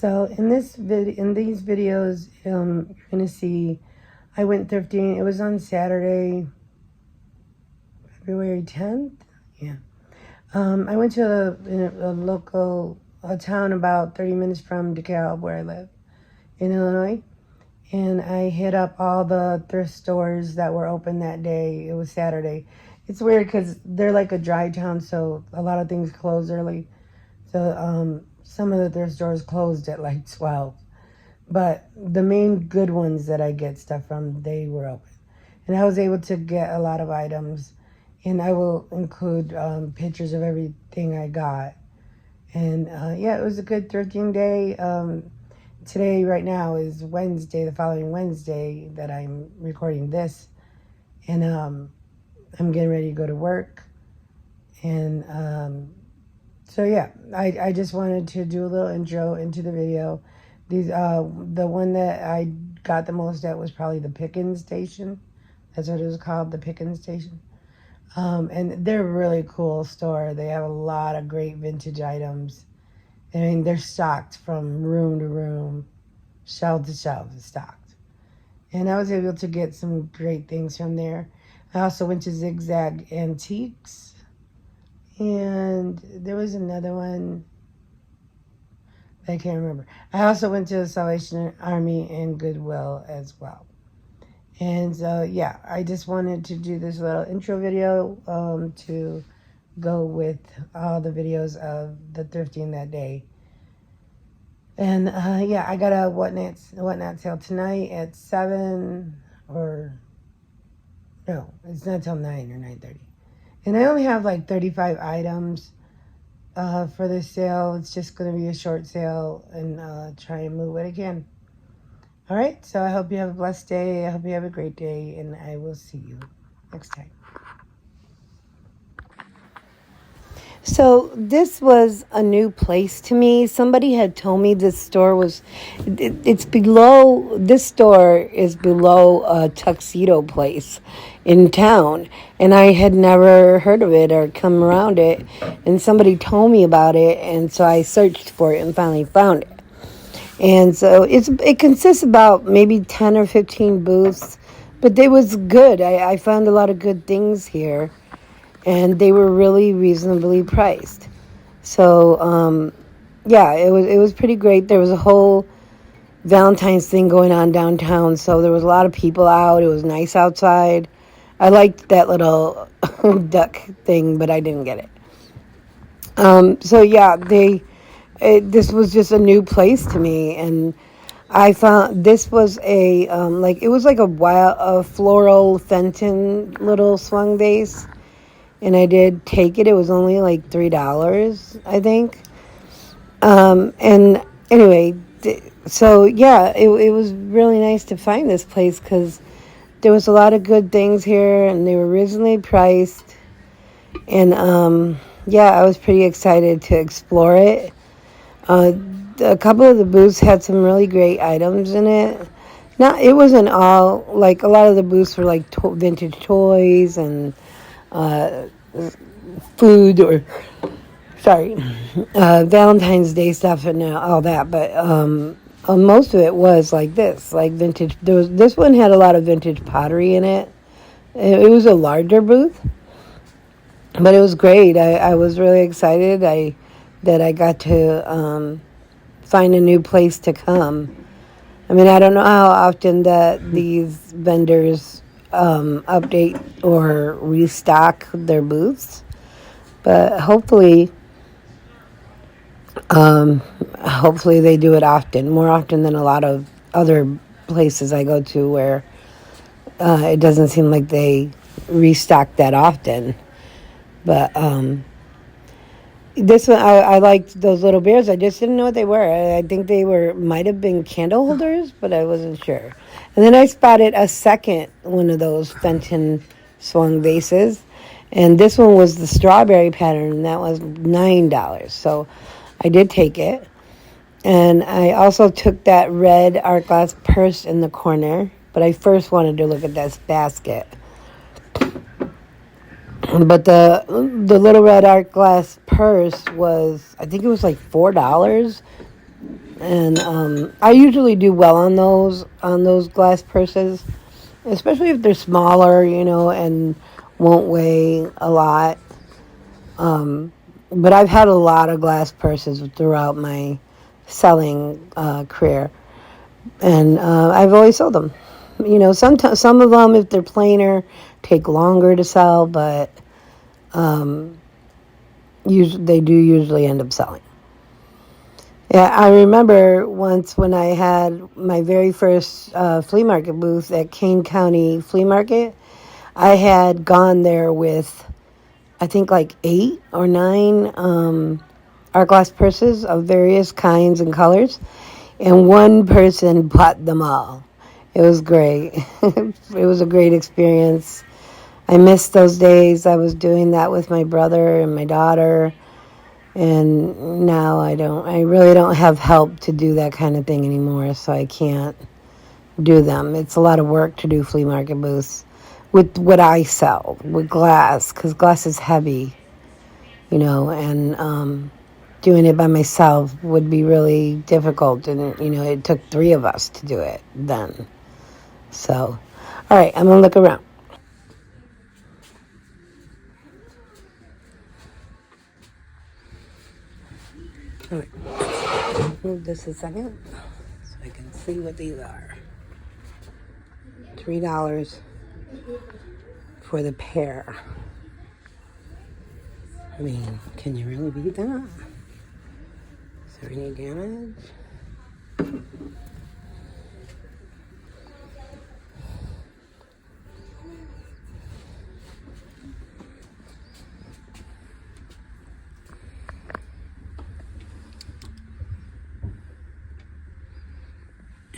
So in these videos, you're gonna see I went thrifting. It was on Saturday, February 10th. Yeah. I went to a town about 30 minutes from DeKalb, where I live in Illinois, and I hit up all the thrift stores that were open that day. It was Saturday. It's weird because they're like a dry town, so a lot of things close early. So some of the thrift stores closed at like 12. But the main good ones that I get stuff from, they were open. And I was able to get a lot of items. And I will include pictures of everything I got. And yeah, it was a good thrifting day. Today, right now, is Wednesday, the following Wednesday that I'm recording this. And I'm getting ready to go to work. And so yeah, I just wanted to do a little intro into the video. The one that I got the most at was probably the Pickens station. That's what it was called, the Pickens station. And they're a really cool store. They have a lot of great vintage items. I mean, they're stocked from room to room, shelf to shelf, stocked. And I was able to get some great things from there. I also went to Zigzag Antiques. And there was another one I can't remember. I also went to the Salvation Army and Goodwill as well. And so, yeah, I just wanted to do this little intro video to go with all the videos of the thrifting that day. And, yeah, I got a whatnot sale tonight at 7 or... No, it's not till 9 or 9:30. And I only have like 35 items for this sale. It's just going to be a short sale and try and move what I can. All right, so I hope you have a blessed day. I hope you have a great day, and I will see you next time. So this was a new place to me. Somebody had told me this store was, it's below, this store is below a tuxedo place in town. And I had never heard of it or come around it. And somebody told me about it. And so I searched for it and finally found it. And so it consists about maybe 10 or 15 booths. But it was good. I found a lot of good things here. And they were really reasonably priced. So, yeah, it was pretty great. There was a whole Valentine's thing going on downtown, so there was a lot of people out. It was nice outside. I liked that little duck thing, but I didn't get it. So, yeah, this was just a new place to me, and I found this was it was like a floral Fenton little swung vase. And I did take it. It was only like $3, I think. And anyway, so yeah, it was really nice to find this place because there was a lot of good things here and they were reasonably priced. And yeah, I was pretty excited to explore it. A couple of the booths had some really great items in it. It wasn't all, like a lot of the booths were like vintage toys and food or Valentine's Day stuff and all that, but most of it was like this, like vintage. This one had a lot of vintage pottery in it. It was a larger booth, but it was great. I was really excited that I got to find a new place to come. I mean, I don't know how often that these vendors update or restock their booths, but hopefully they do it often, more often than a lot of other places I go to where it doesn't seem like they restock that often. But this one, I liked those little bears. I just didn't know what they were. I think they might have been candle holders, but I wasn't sure. And then I spotted a second one of those Fenton swung vases. And this one was the strawberry pattern, and that was $9. So I did take it. And I also took that red art glass purse in the corner. But I first wanted to look at this basket. But the little red art glass purse was, I think it was like $4. And I usually do well on those glass purses, especially if they're smaller, and won't weigh a lot. But I've had a lot of glass purses throughout my selling career, and I've always sold them. Sometimes some of them, if they're plainer, take longer to sell, but they do usually end up selling. Yeah, I remember once when I had my very first flea market booth at Kane County Flea Market. I had gone there with, I think, like 8 or 9 art glass purses of various kinds and colors, and one person bought them all. It was great. It was a great experience. I missed those days. I was doing that with my brother and my daughter, and now I really don't have help to do that kind of thing anymore, so I can't do them. It's a lot of work to do flea market booths with what I sell, with glass, because glass is heavy, and doing it by myself would be really difficult, and, it took 3 of us to do it then. So, all right, I'm going to look around. All right, move this a second so I can see what these are. $3 for the pair. I mean, can you really beat that? Is there any damage?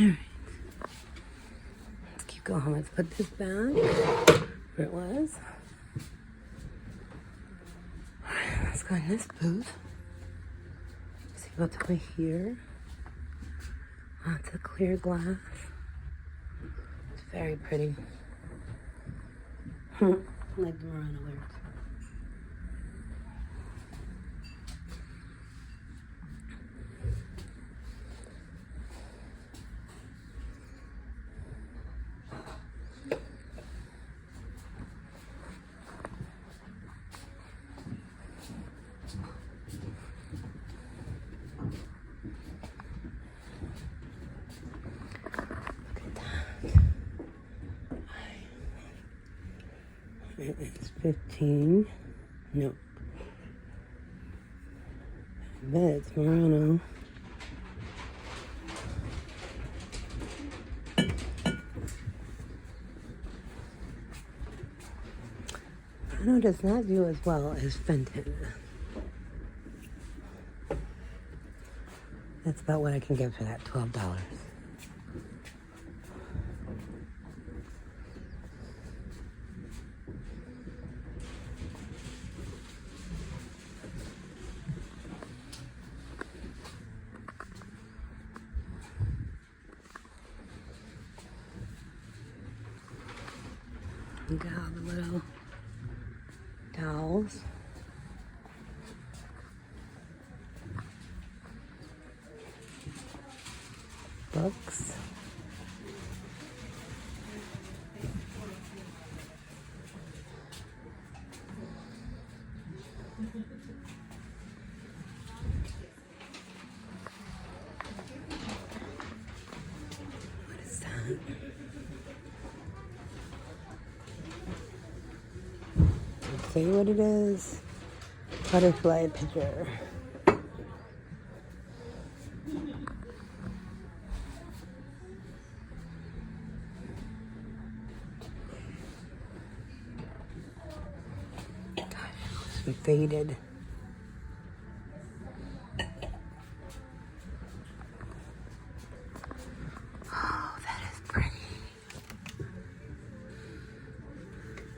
All right. Let's keep going. Let's put this back where it was. All right, let's go in this booth. See what's over here. Lots of clear glass. It's very pretty. Like the Murano works. It's 15. Nope. I bet it's Murano. Murano does not do as well as Fenton. That's about what I can get for that, $12. You got all the little dolls. Books. What is that? Let's see what it is. Butterfly picture. Faded. Oh, that is pretty.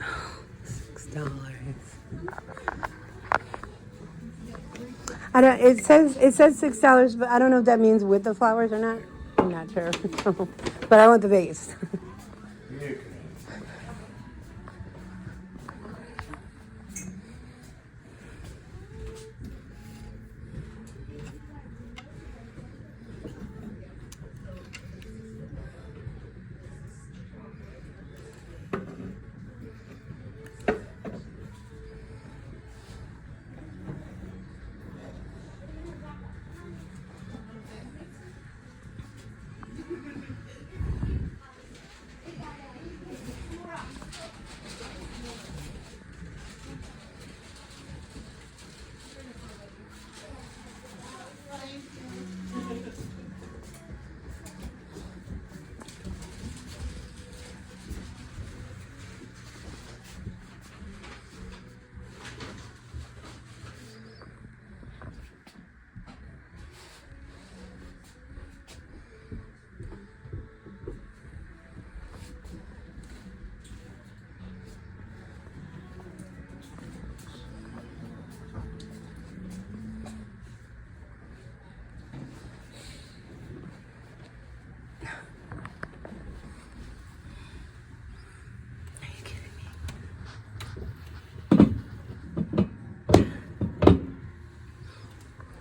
Oh, $6. I don't. It says $6, but I don't know if that means with the flowers or not. I'm not sure. But I want the vase.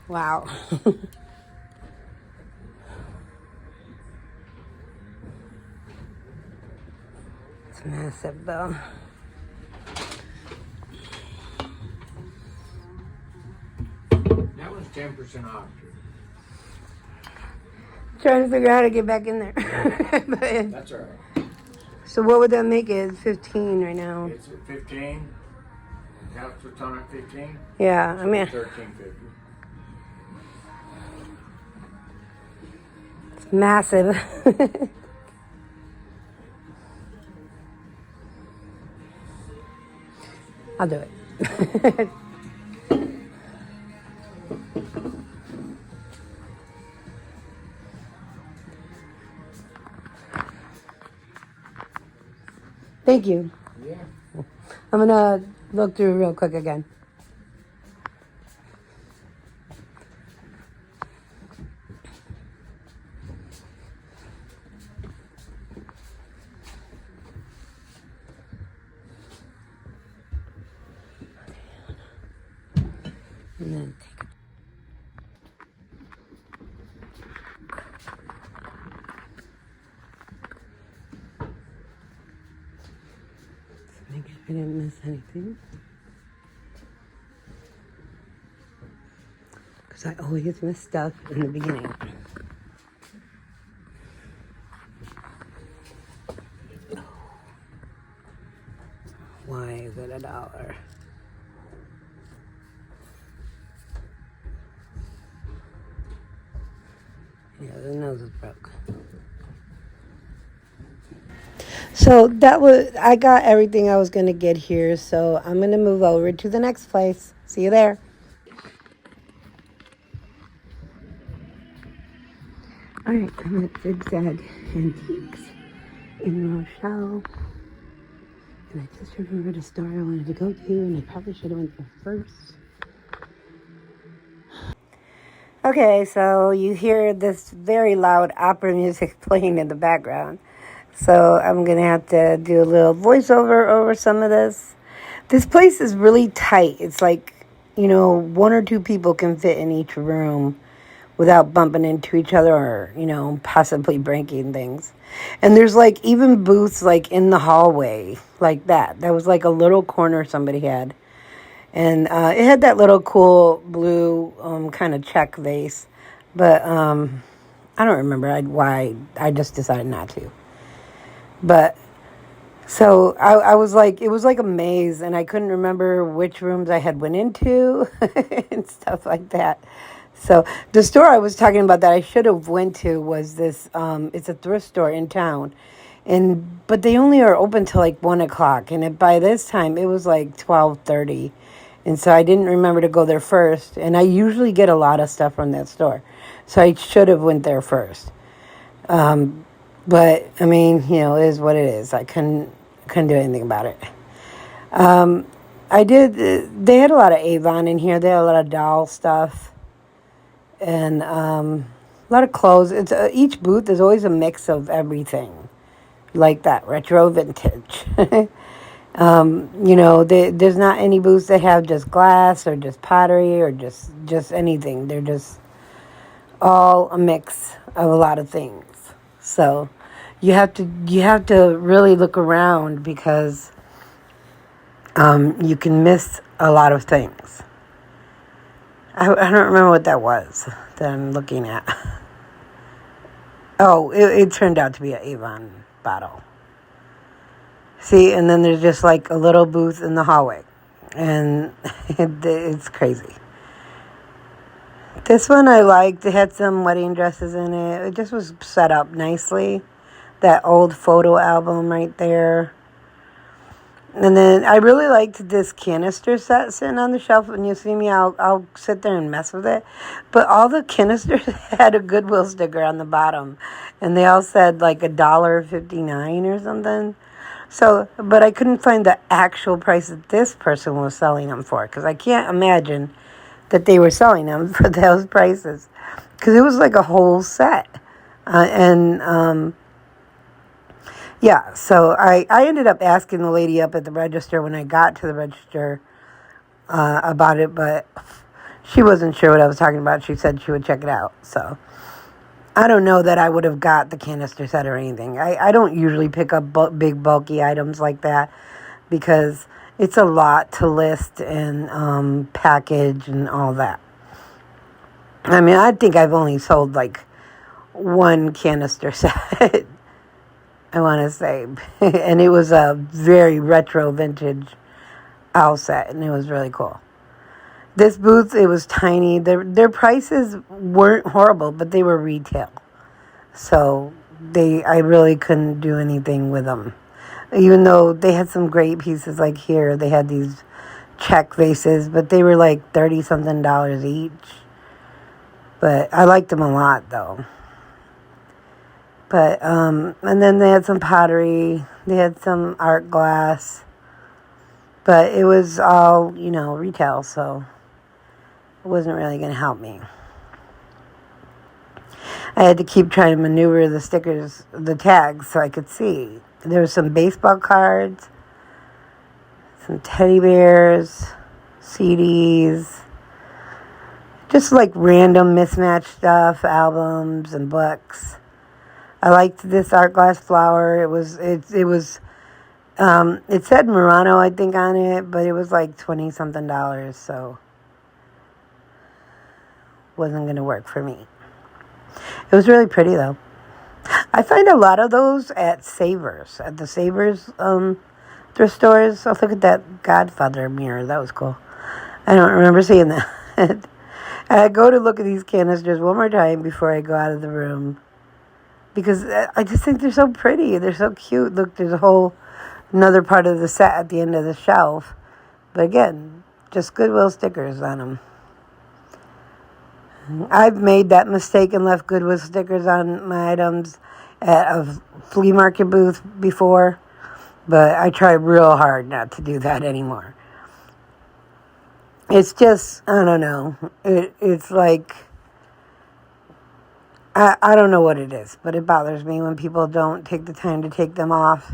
Wow. It's massive though. That was 10% off. Trying to figure out how to get back in there. That's all right. So what would that make it? It's 15 right now. It's at 15. That's what's on at 15. Yeah, I mean, 13.50. it's massive. I'll do it. Thank you. Yeah. I'm gonna look through real quick again. And then take a make sure I didn't miss anything. Because I always miss stuff in the beginning. Why is it $1? Yeah, the nose is broke. So I got everything I was going to get here. So I'm going to move over to the next place. See you there. All right, I'm at Zigzag Antiques in Rochelle. And I just remembered a store I wanted to go to, and I probably should have went there first. Okay, so you hear this very loud opera music playing in the background. So I'm going to have to do a little voiceover over some of this. This place is really tight. It's like, one or two people can fit in each room without bumping into each other or, possibly breaking things. And there's like even booths like in the hallway like that. That was like a little corner somebody had. And it had that little cool blue kind of check vase. But I don't remember why I just decided not to. But so I was like, it was like a maze, and I couldn't remember which rooms I had went into and stuff like that. So the store I was talking about that I should have went to was this, it's a thrift store in town. But they only are open till like 1 o'clock. And by this time it was like 12:30. And so I didn't remember to go there first. And I usually get a lot of stuff from that store. So I should have went there first. But I mean, it is what it is. I couldn't do anything about it. They had a lot of Avon in here. They had a lot of doll stuff. And a lot of clothes. It's each booth is always a mix of everything, like that retro vintage. There's not any booths that have just glass or just pottery or just anything. They're just all a mix of a lot of things. So you have to really look around because you can miss a lot of things. I don't remember what that was that I'm looking at. Oh, it turned out to be an Avon bottle. See, and then there's just like a little booth in the hallway. And it's crazy. This one I liked. It had some wedding dresses in it. It just was set up nicely. That old photo album right there. And then I really liked this canister set sitting on the shelf. When you see me, I'll sit there and mess with it. But all the canisters had a Goodwill sticker on the bottom. And they all said like $1.59 or something. So, but I couldn't find the actual price that this person was selling them for. Because I can't imagine that they were selling them for those prices. Because it was like a whole set. Yeah, so I ended up asking the lady up at the register when I got to the register about it, but she wasn't sure what I was talking about. She said she would check it out. So I don't know that I would have got the canister set or anything. I don't usually pick up big bulky items like that because it's a lot to list and package and all that. I mean, I think I've only sold like one canister set, I want to say. And it was a very retro vintage owl set, and it was really cool. This booth, it was tiny. Their prices weren't horrible, but they were retail. So I really couldn't do anything with them. Even though they had some great pieces, like here, they had these check vases, but they were like $30-something each. But I liked them a lot, though. But, and then they had some pottery. They had some art glass. But it was all, retail, so it wasn't really going to help me. I had to keep trying to maneuver the stickers, the tags, so I could see. There were some baseball cards, some teddy bears, CDs, just like random mismatched stuff, albums and books. I liked this art glass flower. It said Murano, I think, on it, but it was like $20-something, so wasn't going to work for me. It was really pretty, though. I find a lot of those at Savers, at the Savers thrift stores. Oh, look at that Godfather mirror. That was cool. I don't remember seeing that. And I go to look at these canisters one more time before I go out of the room because I just think they're so pretty. They're so cute. Look, there's another part of the set at the end of the shelf. But again, just Goodwill stickers on them. I've made that mistake and left Goodwill stickers on my items at a flea market booth before, but I try real hard not to do that anymore. It's just, I don't know. It's like, I don't know what it is, but it bothers me when people don't take the time to take them off.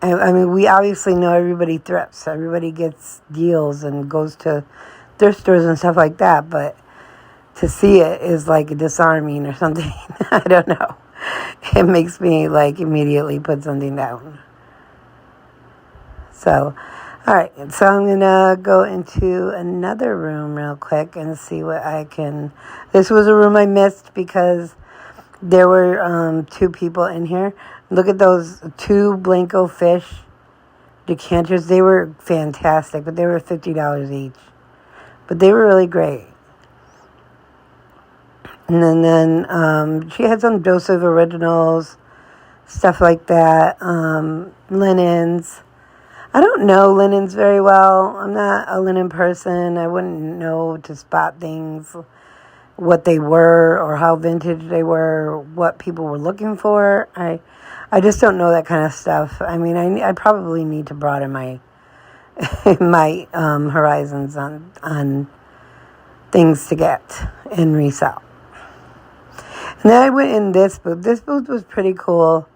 I mean, we obviously know everybody thrifts. Everybody gets deals and goes to thrift stores and stuff like that, but to see it is like disarming or something. I don't know. It makes me like immediately put something down. So, all right. So I'm going to go into another room real quick and see what I can. This was a room I missed because there were 2 people in here. Look at those 2 Blanco fish decanters. They were fantastic, but they were $50 each. But they were really great. And then she had some Joseph Originals, stuff like that, linens. I don't know linens very well. I'm not a linen person. I wouldn't know to spot things, what they were or how vintage they were, what people were looking for. I just don't know that kind of stuff. I mean, I probably need to broaden my my horizons on things to get and resell. And then I went in this booth. This booth was pretty cool.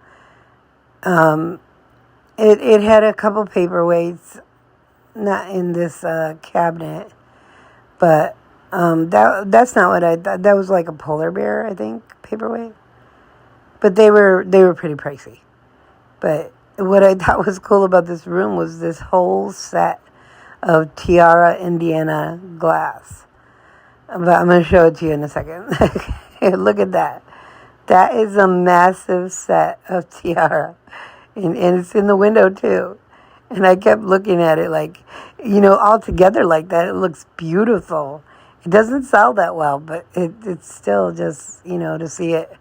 It had a couple paperweights, not in this cabinet, but that's not what I thought. That was like a polar bear, I think, paperweight. But they were pretty pricey. But what I thought was cool about this room was this whole set of Tiara Indiana glass. But I'm going to show it to you in a second. Look at that. That is a massive set of Tiara. And it's in the window, too. And I kept looking at it like, all together like that. It looks beautiful. It doesn't sell that well, but it's still just, to see it,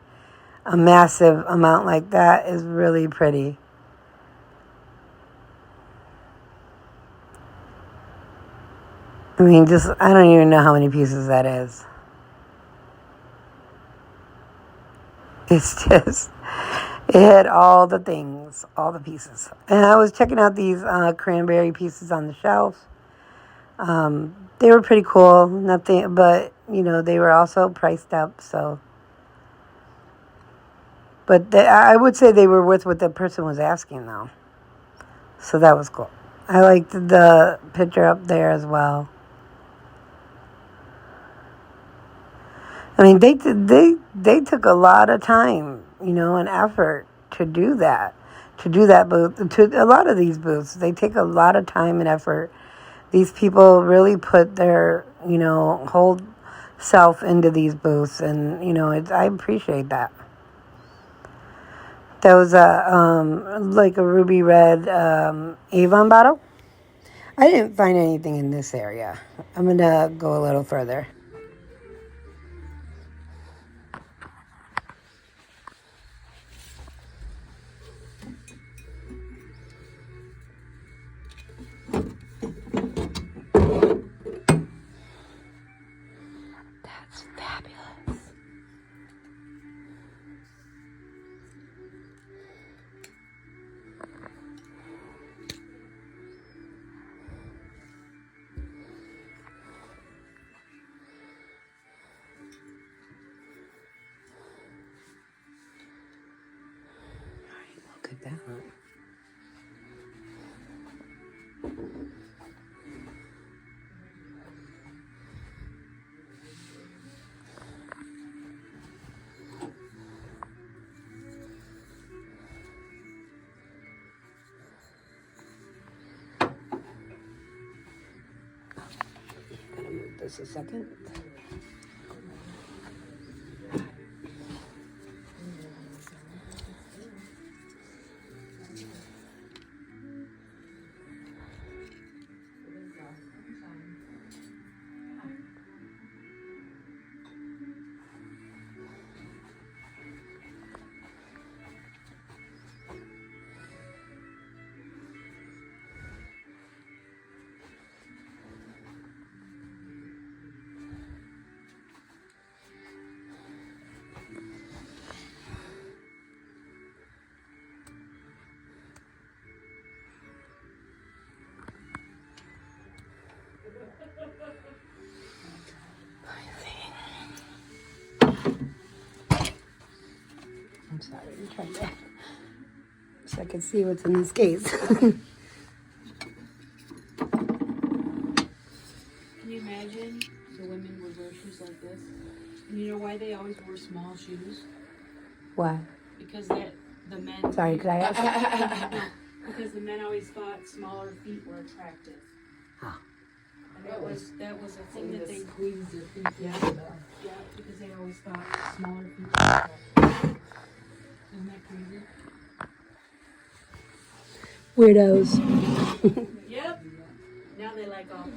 a massive amount like that is really pretty. I mean, I don't even know how many pieces that is. It's just, it had all the things, all the pieces. And I was checking out these cranberry pieces on the shelf. They were pretty cool, nothing, but, they were also priced up, so. But I would say they were worth what the person was asking, though. So that was cool. I liked the picture up there as well. I mean, they took a lot of time, and effort to do that. To do that booth, to a lot of these booths, they take a lot of time and effort. These people really put their, whole self into these booths, and I appreciate that. There was like a ruby red Avon bottle. I didn't find anything in this area. I'm gonna go a little further. That's fabulous. Look at that. Gotta move this a second. I'm sorry, I'm trying to, so I can see what's in this case. Can you imagine the women would wear shoes like this? And you know why they always wore small shoes? Why? Because the men. Sorry, could I ask? No, because the men always thought smaller feet were attractive. Oh. And that was a thing that they squeeze your feet. Yeah, because they always thought smaller feet were attractive. Isn't that crazy? Weirdos. Yep. Now they like all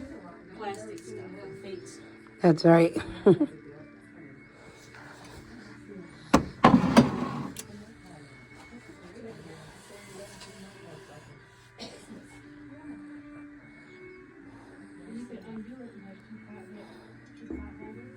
plastic stuff and fake stuff. That's right. You could undo it and have two pot holders.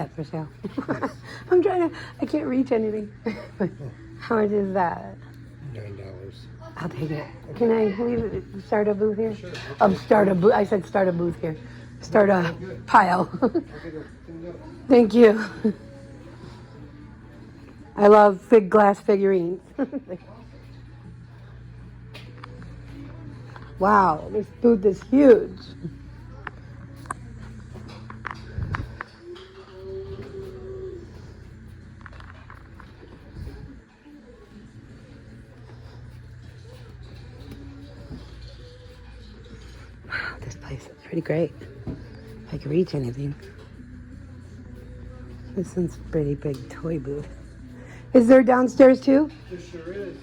that for sale? I can't reach anything. How much is that? $9. I'll take it. Can I start a booth here? Start a booth. I said start a booth here. Start a pile. Thank you. I love big glass figurines. Wow, this booth is huge. Wow, this place is pretty great. If I could reach anything. This one's a pretty big toy booth. Is there downstairs too? There sure is.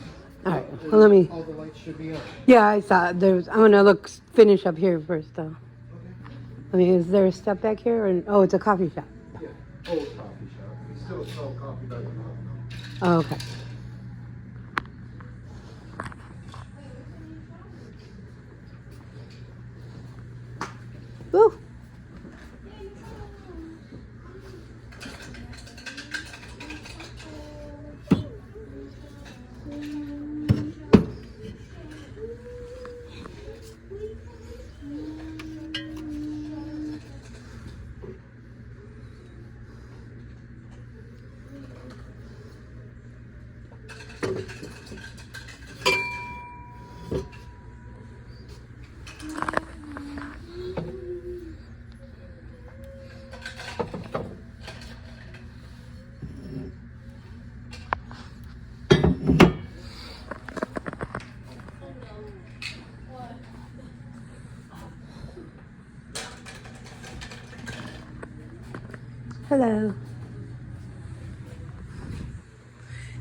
All right. Well, let me. All the lights should be on. Yeah, I saw it. I'm gonna finish up here first, though. I mean, is there a step back here? Oh, it's a coffee shop. Yeah. Old coffee shop. We still sell coffee by the mug. Oh, okay. Woo! Hello.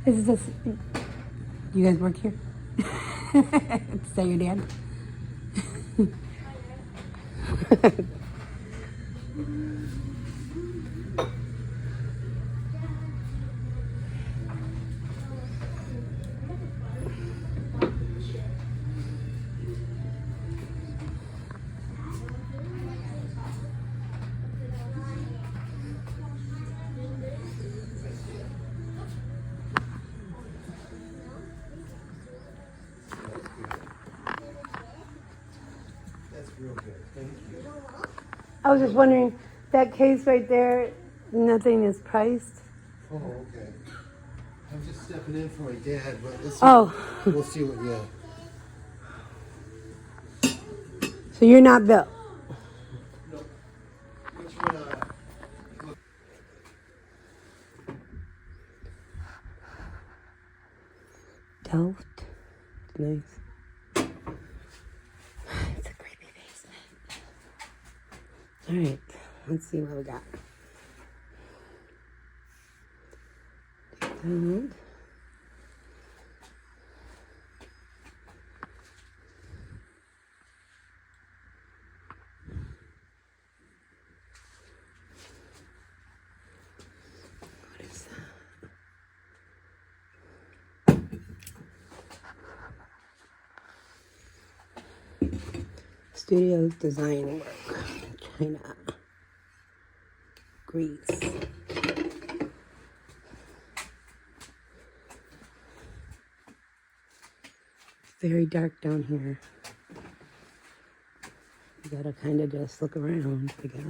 Is this? You guys work here? Is that your dad? That's real good. Thank you. I was just wondering, that case right there, nothing is priced. Oh, okay. I'm just stepping in for my dad, but let's see. Oh. We'll see what, yeah. So you're not Bill. No. Which one, Delft. Nice. It's a creepy basement. Alright, let's see what we got. And what is that? Studio design work, China, Greece. Very dark down here. You gotta kind of just look around, I guess.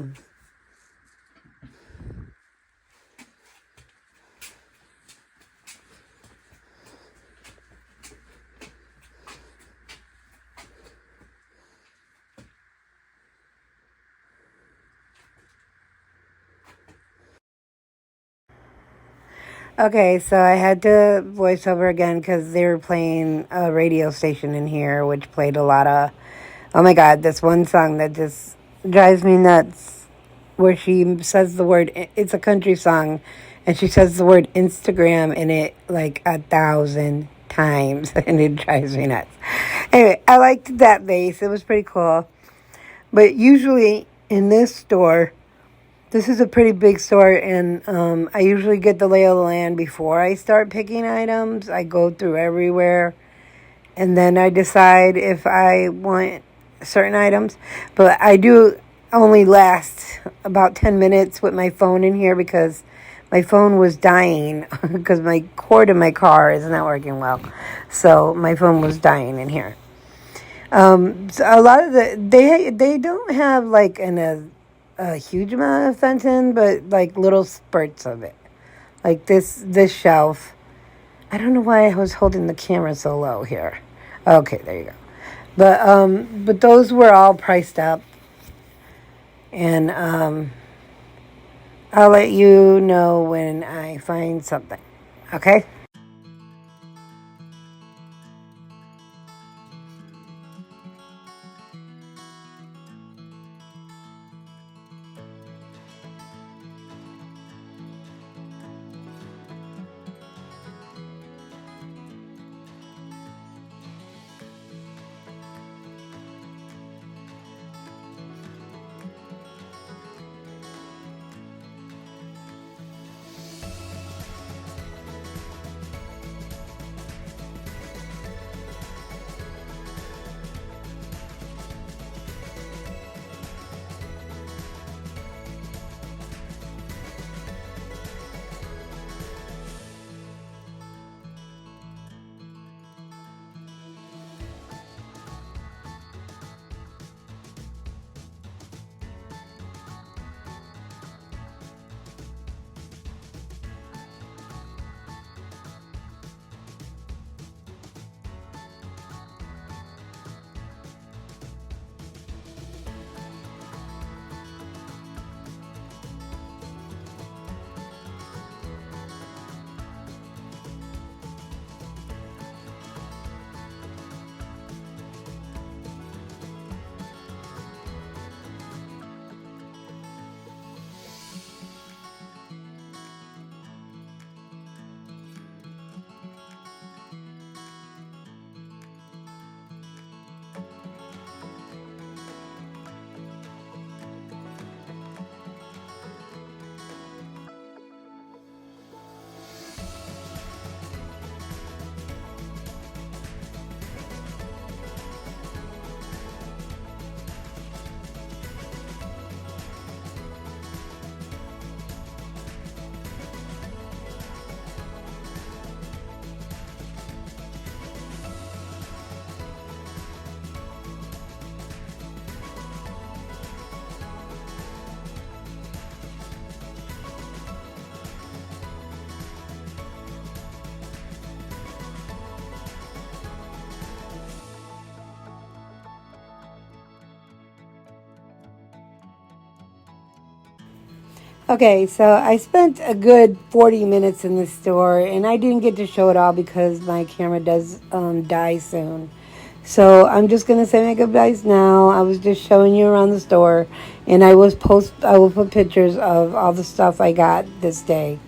Okay, so I had to voice over again because they were playing a radio station in here, which played a lot of, oh my God, this one song that just drives me nuts, where she says the word, it's a country song, and she says the word Instagram in it like 1,000 times, and it drives me nuts. Anyway, I liked that vase. It was pretty cool. But usually in this store, this is a pretty big store, and I usually get the lay of the land before I start picking items. I go through everywhere, and then I decide if I want certain items. But I do only last about 10 minutes with my phone in here because my phone was dying because my cord in my car is not working well. So my phone was dying in here. So a lot of they don't have like a huge amount of Fenton, but like little spurts of it. Like this shelf. I don't know why I was holding the camera so low here. Okay, there you go. But those were all priced up, and I'll let you know when I find something. Okay. Okay, so I spent a good 40 minutes in the store, and I didn't get to show it all because my camera does die soon. So I'm just gonna say my goodbyes now. I was just showing you around the store, and I will put pictures of all the stuff I got this day.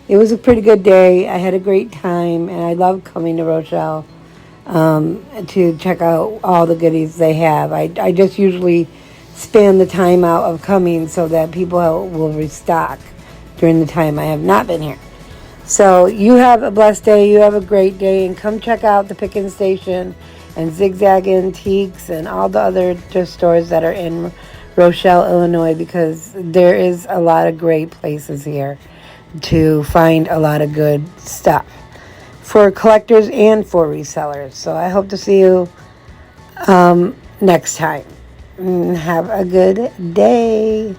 It was a pretty good day. I had a great time, and I love coming to Rochelle to check out all the goodies they have. I just usually span the time out of coming so that people will restock during the time I have not been here. So you have a blessed day. You have a great day, and come check out the Pickin' Station and Zigzag Antiques and all the other stores that are in Rochelle, Illinois, because there is a lot of great places here to find a lot of good stuff for collectors and for resellers. So I hope to see you next time. Have a good day.